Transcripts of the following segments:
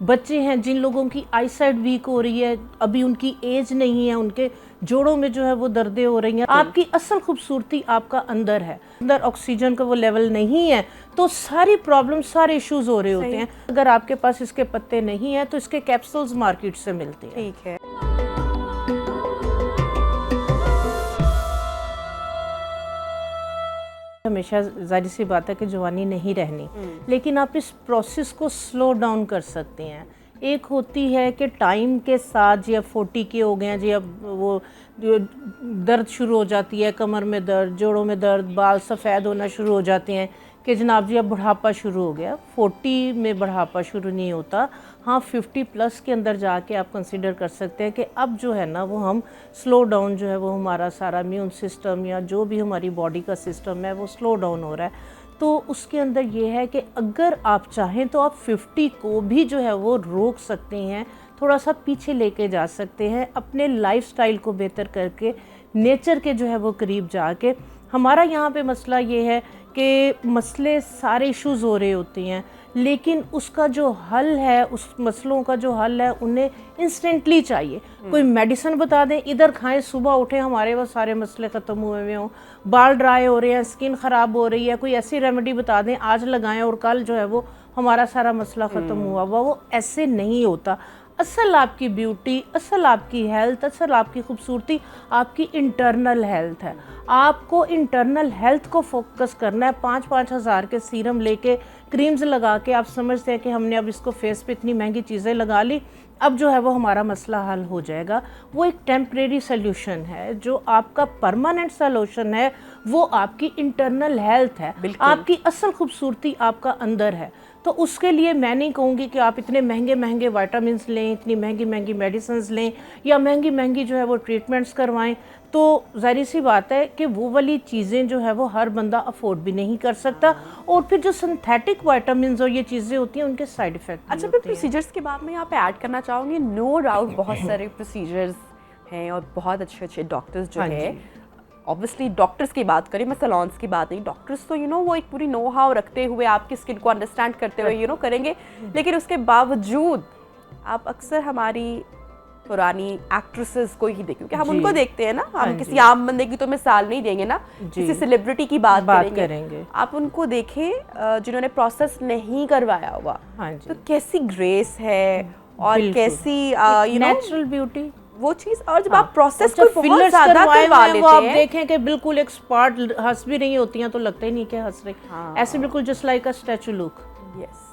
बच्चे हैं जिन लोगों की आई साइट वीक हो रही है, अभी उनकी एज नहीं है, उनके जोड़ों में जो है वो दर्दें हो रही हैं। आपकी असल खूबसूरती आपका अंदर है, अंदर ऑक्सीजन का वो लेवल नहीं है तो सारी प्रॉब्लम, सारे इश्यूज हो रहे होते हैं। अगर आपके पास इसके पत्ते नहीं है तो इसके कैप्सूल्स मार्केट से मिलते हैं। ठीक है। हमेशा जाहिर सी बात है कि जवानी नहीं रहनी, लेकिन आप इस प्रोसेस को स्लो डाउन कर सकते हैं। एक होती है कि टाइम के साथ जी अब 40 के हो गए हैं जी, अब वो जो दर्द शुरू हो जाती है, कमर में दर्द, जोड़ों में दर्द, बाल सफ़ेद होना शुरू हो जाते हैं कि जनाब जी अब बुढ़ापा शुरू हो गया। 40 में बुढ़ापा शुरू नहीं होता, हाँ 50 प्लस के अंदर जाके आप कंसिडर कर सकते हैं कि अब जो है ना वो हम स्लो डाउन जो है वो हमारा सारा इम्यून सिस्टम या जो भी हमारी बॉडी का सिस्टम है वो स्लो डाउन हो रहा है। तो उसके अंदर ये है कि अगर आप चाहें तो आप 50 को भी जो है वो रोक सकते हैं, थोड़ा सा पीछे लेके जा सकते हैं, अपने लाइफस्टाइल को बेहतर करके, नेचर के जो है वो करीब जाके। हमारा यहाँ पे मसला ये है कि मसले सारे इश्यूज़ हो रहे होते हैं, लेकिन उसका जो हल है, उस मसलों का जो हल है उन्हें इंस्टेंटली चाहिए। कोई मेडिसिन बता दें, इधर खाएं, सुबह उठें, हमारे वो सारे मसले ख़त्म हुए हुए हों, बाल ड्राई हो रहे हैं, स्किन ख़राब हो रही है, कोई ऐसी रेमेडी बता दें आज लगाएं और कल जो है वो हमारा सारा मसला ख़त्म हुआ हुआ। वो ऐसे नहीं होता। असल आपकी ब्यूटी, असल आपकी हेल्थ, असल आपकी खूबसूरती आपकी इंटरनल हेल्थ है। आपको इंटरनल हेल्थ को फोकस करना है। 5-5 हज़ार के सीरम लेके, क्रीम्स लगा के आप समझते हैं कि हमने अब इसको फेस पे इतनी महंगी चीज़ें लगा ली, अब जो है वो हमारा मसला हल हो जाएगा। वो एक टेम्परेरी सोल्यूशन है। जो आपका परमानेंट सोल्यूशन है वो आपकी इंटरनल हेल्थ है, आपकी असल खूबसूरती आपका अंदर है। तो उसके लिए मैं नहीं कहूँगी कि आप इतने महंगे महंगे विटामिन्स लें, इतनी महंगी महंगी मेडिसिन्स लें या महंगी महंगी जो है वो ट्रीटमेंट्स करवाएं। तो जाहिर सी बात है कि वो वाली चीज़ें जो है वो हर बंदा अफोर्ड भी नहीं कर सकता। और फिर जो सिंथेटिक विटामिन्स और ये चीज़ें होती हैं उनके साइड इफ़ेक्ट। अच्छा, फिर प्रोसीजर्स के बाद मैं यहाँ पे ऐड करना चाहूँगी, नो डाउट बहुत सारे प्रोसीजर्स हैं और बहुत अच्छे अच्छे डॉक्टर्स जो है, ऑब्वियसली डॉक्टर्स की बात करें, मैं सैलून्स की बात नहीं, डॉक्टर्स तो वो एक पूरी नो हाउ रखते हुए आपकी स्किन को अंडरस्टैंड करते हुए करेंगे। लेकिन उसके बावजूद आप अक्सर हमारी पुरानी एक्ट्रेसेस को ही देखें, क्योंकि हम उनको देखते हैं ना, हम किसी आम बंदे की तो मिसाल नहीं देंगे ना, किसी सेलिब्रिटी की बात करेंगे। आप उनको देखें जिन्होंने प्रोसेस नहीं करवाया हुआ, तो कैसी ग्रेस है और कैसी नेचुरल ब्यूटी वो चीज। और जब आप प्रोसेस को बहुत ज्यादा करवा लेते हैं, वो आप देखें कि बिल्कुल एक स्पॉट, हंस भी रही होती हैं तो लगता ही नहीं कि हंस रही, ऐसे बिल्कुल जस्ट लाइक अ स्टैचू लुक। यस।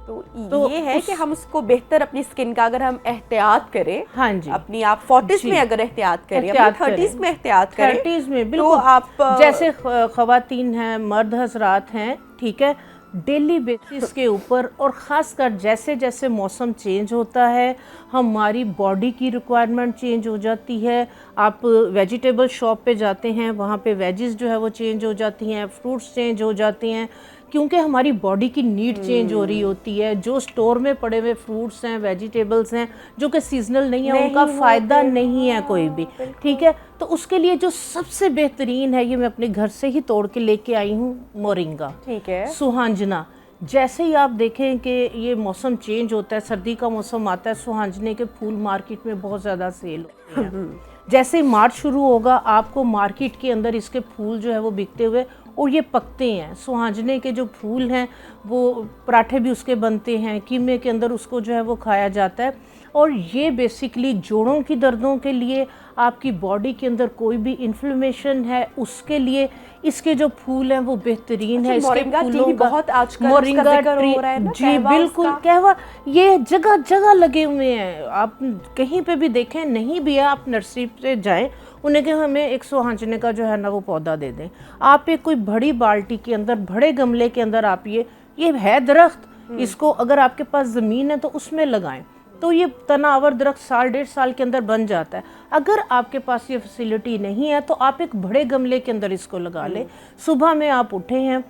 तो ये है कि हम उसको बेहतर अपनी स्किन का अगर हम एहतियात करें, हाँ जी, अपनी आप 40s में अगर एहतियात करें, अपनी 30s में एहतियात करें, 30s में बिल्कुल, तो आप जैसे ख़वातीन हैं, मर्द हजरात हैं, ठीक है, डेली बेसिस के ऊपर और ख़ासकर जैसे जैसे मौसम चेंज होता है हमारी बॉडी की रिक्वायरमेंट चेंज हो जाती है। आप वेजिटेबल शॉप पे जाते हैं, वहाँ पे वेजिस जो है वो चेंज हो जाती हैं, फ्रूट्स चेंज हो जाते हैं, क्योंकि हमारी बॉडी की नीड चेंज हो रही होती है। जो स्टोर में पड़े हुए फ्रूट्स हैं, वेजिटेबल्स हैं जो कि सीजनल नहीं है, उनका फ़ायदा नहीं है कोई भी, ठीक है। तो उसके लिए जो सबसे बेहतरीन है, ये मैं अपने घर से ही तोड़ के लेके आई हूँ, मोरिंगा, ठीक है, सुहांजना। जैसे ही आप देखें कि ये मौसम चेंज होता है, सर्दी का मौसम आता है, सुहांजने के फूल मार्केट में बहुत ज़्यादा सेल होते हैं। जैसे ही मार्च शुरू होगा आपको मार्केट के अंदर इसके फूल जो है वो बिकते हुए, और ये पकते हैं। सुहांजने के जो फूल हैं वो पराठे भी उसके बनते हैं, कीमे के अंदर उसको जो है वो खाया जाता है। और ये बेसिकली जोड़ों की दर्दों के लिए, आपकी बॉडी के अंदर कोई भी इन्फ्लेमेशन है उसके लिए इसके जो फूल हैं वो बेहतरीन है। इसके फूलों का बहुत आजकल मोरिंगा ट्री, जी बिल्कुल, कहवा ये जगह जगह लगे हुए हैं। आप कहीं पे भी देखें, नहीं भी है आप नर्सरी पे जाएं, उन्हें कहें हमें एक सुहांजने का जो है ना वो पौधा दे दें। आप एक कोई बड़ी बाल्टी के अंदर, बड़े गमले के अंदर आप ये है दरख्त, इसको अगर आपके पास ज़मीन है तो उसमें लगाएं, तो ये तनावर दरख्त 1.5 साल के अंदर बन जाता है। अगर आपके पास ये फैसिलिटी नहीं है तो आप एक बड़े गमले के अंदर इसको लगा लें। सुबह में आप उठे हैं,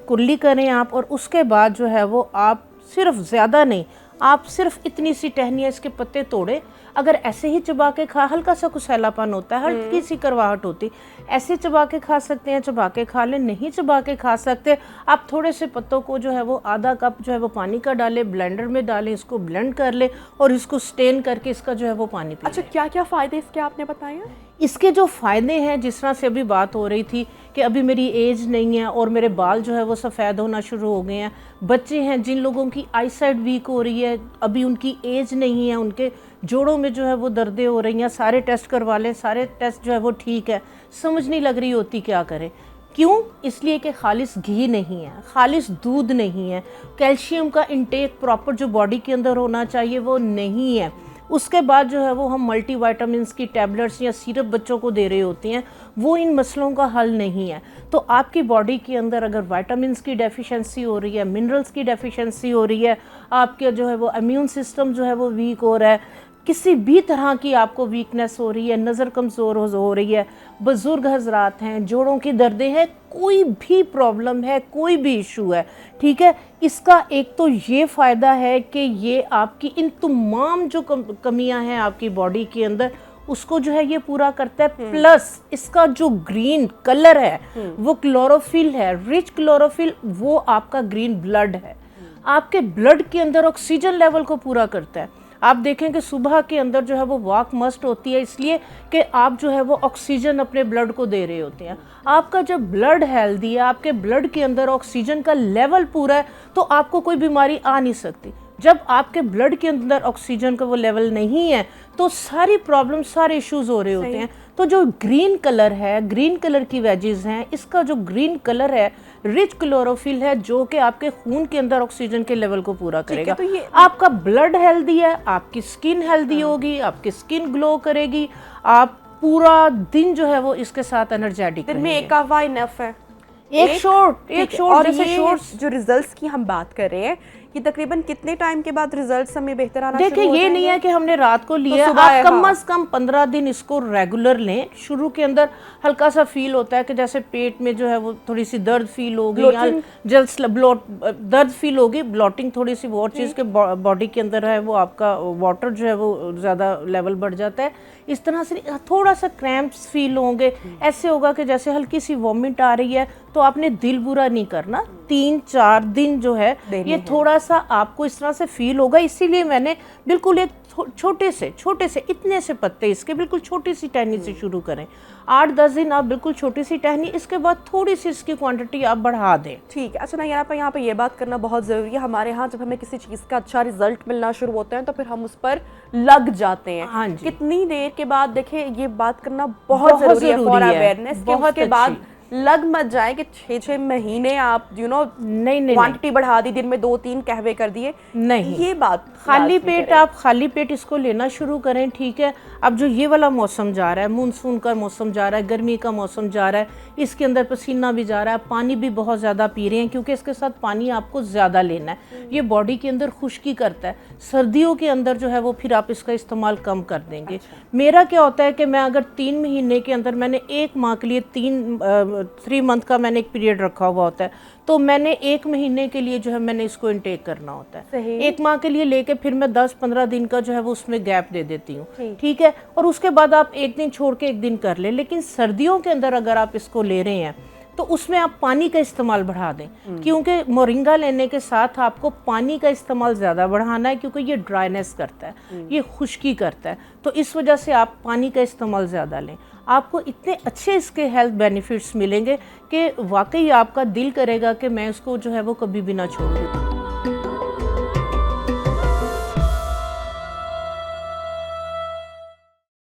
कुल्ली करें आप, और उसके बाद जो है वो आप सिर्फ ज़्यादा नहीं, आप सिर्फ इतनी सी टहनियाँ इसके पत्ते तोड़े, अगर ऐसे ही चबा के खा, हल्का सा कुसैलापन होता है, हल्की सी करवाहट होती, ऐसे चबा के खा सकते हैं, चबा के खा लें, नहीं चबा के खा सकते आप थोड़े से पत्तों को जो है वो आधा कप जो है वो पानी का डालें, ब्लेंडर में डालें, इसको ब्लेंड कर लें और इसको स्टेन करके इसका जो है वो पानी पी। अच्छा, क्या क्या फ़ायदे इसके आपने बताए हैं? इसके जो फ़ायदे हैं, जिस तरह से अभी बात हो रही थी कि अभी मेरी एज नहीं है और मेरे बाल जो है वो सफ़ेद होना शुरू हो गए हैं, बच्चे हैं जिन लोगों की आई साइट वीक हो रही है, अभी उनकी एज नहीं है, उनके जोड़ों में जो है वो दर्दें हो रही हैं, सारे टेस्ट करवा लें, सारे टेस्ट जो है वो ठीक है, समझ नहीं लग रही होती क्या करें। क्यों? इसलिए कि खालिस घी नहीं है, खालिस दूध नहीं है, कैल्शियम का इंटेक प्रॉपर जो बॉडी के अंदर होना चाहिए वो नहीं है। उसके बाद जो है वो हम मल्टीविटामिन्स की टैबलेट्स या सिरप बच्चों को दे रहे होते हैं, वो इन मसलों का हल नहीं है। तो आपकी बॉडी के अंदर अगर विटामिन्स की डेफिशिएंसी हो रही है, मिनरल्स की डेफिशिएंसी हो रही है, आपके जो है वो इम्यून सिस्टम जो है वो वीक हो रहा है, किसी भी तरह की आपको वीकनेस हो रही है, नज़र कमज़ोर हो रही है, बुज़ुर्ग हजरात हैं, जोड़ों की दर्दें हैं, कोई भी प्रॉब्लम है, कोई भी इशू है, ठीक है, इसका एक तो ये फ़ायदा है कि ये आपकी इन तमाम जो कमियां हैं आपकी बॉडी के अंदर उसको जो है ये पूरा करता है। प्लस इसका जो ग्रीन कलर है वो क्लोरोफिल है, रिच क्लोरोफिल, वो आपका ग्रीन ब्लड है, आपके ब्लड के अंदर ऑक्सीजन लेवल को पूरा करता है। आप देखें कि सुबह के अंदर जो है वो वॉक मस्ट होती है, इसलिए कि आप जो है वो ऑक्सीजन अपने ब्लड को दे रहे होते हैं। आपका जब ब्लड हेल्दी है, आपके ब्लड के अंदर ऑक्सीजन का लेवल पूरा है, तो आपको कोई बीमारी आ नहीं सकती। जब आपके ब्लड के अंदर ऑक्सीजन का वो लेवल नहीं है तो सारी प्रॉब्लम, सारे इश्यूज हो रहे होते हैं। तो जो ग्रीन कलर है, ग्रीन कलर की वेजेस हैं, इसका जो ग्रीन कलर है रिच क्लोरोफिल है, जो कि आपके खून के अंदर ऑक्सीजन के लेवल को पूरा करेगा। तो ये आपका ब्लड हेल्दी है, आपकी स्किन हेल्दी होगी, आपकी स्किन ग्लो करेगी, आप पूरा दिन जो है वो इसके साथ एनर्जेटिक दिन में एक कावा इनफ है। एक शॉट और ये शॉर्ट्स जो रिजल्ट्स की हम बात कर रहे हैं, ये तकरीबन कितने टाइम के बाद रिजल्ट्स हमें बेहतर आना शुरू हो देखिए, ये नहीं है कि हमने रात को लिया, तो आप कम से कम 15 दिन इसको रेगुलर लें। शुरू के अंदर हल्का सा फील होता है कि जैसे पेट में जो है वो थोड़ी सी दर्द फील होगी, दर्द फील होगी, ब्लोटिंग थोड़ी सी, वो चीज़ के बॉडी के अंदर है वो आपका वाटर जो है वो ज़्यादा लेवल बढ़ जाता है। इस तरह से थोड़ा सा क्रैम्प्स फील होंगे, ऐसे होगा कि जैसे हल्की सी वॉमिट आ रही है, तो आपने दिल बुरा नहीं करना, 3-4 दिन जो है ये थोड़ा सा आपको इस तरह से फील होगा। इसीलिए मैंने बिल्कुल एक छोटे से इतने से पत्ते इसके, बिल्कुल छोटी सी टहनी से शुरू करें। 8-10 दिन आप बिल्कुल छोटी सी टहनी, इसके बाद थोड़ी सी इसकी क्वांटिटी आप बढ़ा दें। ठीक है। अच्छा ना, यहाँ पे ये बात करना बहुत ज़रूरी है। हमारे यहाँ जब हमें किसी चीज़ का अच्छा रिजल्ट मिलना शुरू होता है तो फिर हम उस पर लग जाते हैं। हाँ जी। कितनी देर के बाद, देखिए ये बात करना बहुत ज़रूरी है फॉर अवेयरनेस, बहुत के बाद लग मत जाए कि 6-6 महीने आप नहीं क्वांटिटी बढ़ा दी, दिन में 2-3 कहवे कर दिए, नहीं, ये बात खाली पेट आप खाली पेट इसको लेना शुरू करें, ठीक है। अब जो ये वाला मौसम जा रहा है, मानसून का मौसम जा रहा है, गर्मी का मौसम जा रहा है, इसके अंदर पसीना भी जा रहा है, पानी भी बहुत ज़्यादा पी रहे हैं, क्योंकि इसके साथ पानी आपको ज़्यादा लेना है, ये बॉडी के अंदर खुश्की करता है। सर्दियों के अंदर जो है वो फिर आप इसका इस्तेमाल कम कर देंगे। मेरा क्या होता है कि मैं अगर 3 महीने के अंदर, मैंने 1 माह के लिए 3 मंथ का मैंने एक पीरियड रखा हुआ होता है, तो मैंने 1 महीने के लिए जो है मैंने इसको इंटेक करना होता है। 1 माह के लिए लेके फिर मैं 10-15 दिन का जो है वो उसमें गैप दे देती हूँ, ठीक है। और उसके बाद आप 1 दिन छोड़ के 1 दिन कर लें। लेकिन सर्दियों के अंदर अगर आप इसको ले रहे हैं तो उसमें आप पानी का इस्तेमाल बढ़ा दें, क्योंकि मोरिंगा लेने के साथ आपको पानी का इस्तेमाल ज़्यादा बढ़ाना है, क्योंकि ये ड्राइनेस करता है, ये खुश्की करता है, तो इस वजह से आप पानी का इस्तेमाल ज़्यादा लें। आपको इतने अच्छे इसके हेल्थ बेनिफिट्स मिलेंगे कि वाकई आपका दिल करेगा कि मैं इसको जो है वो कभी भी ना छोड़ूं।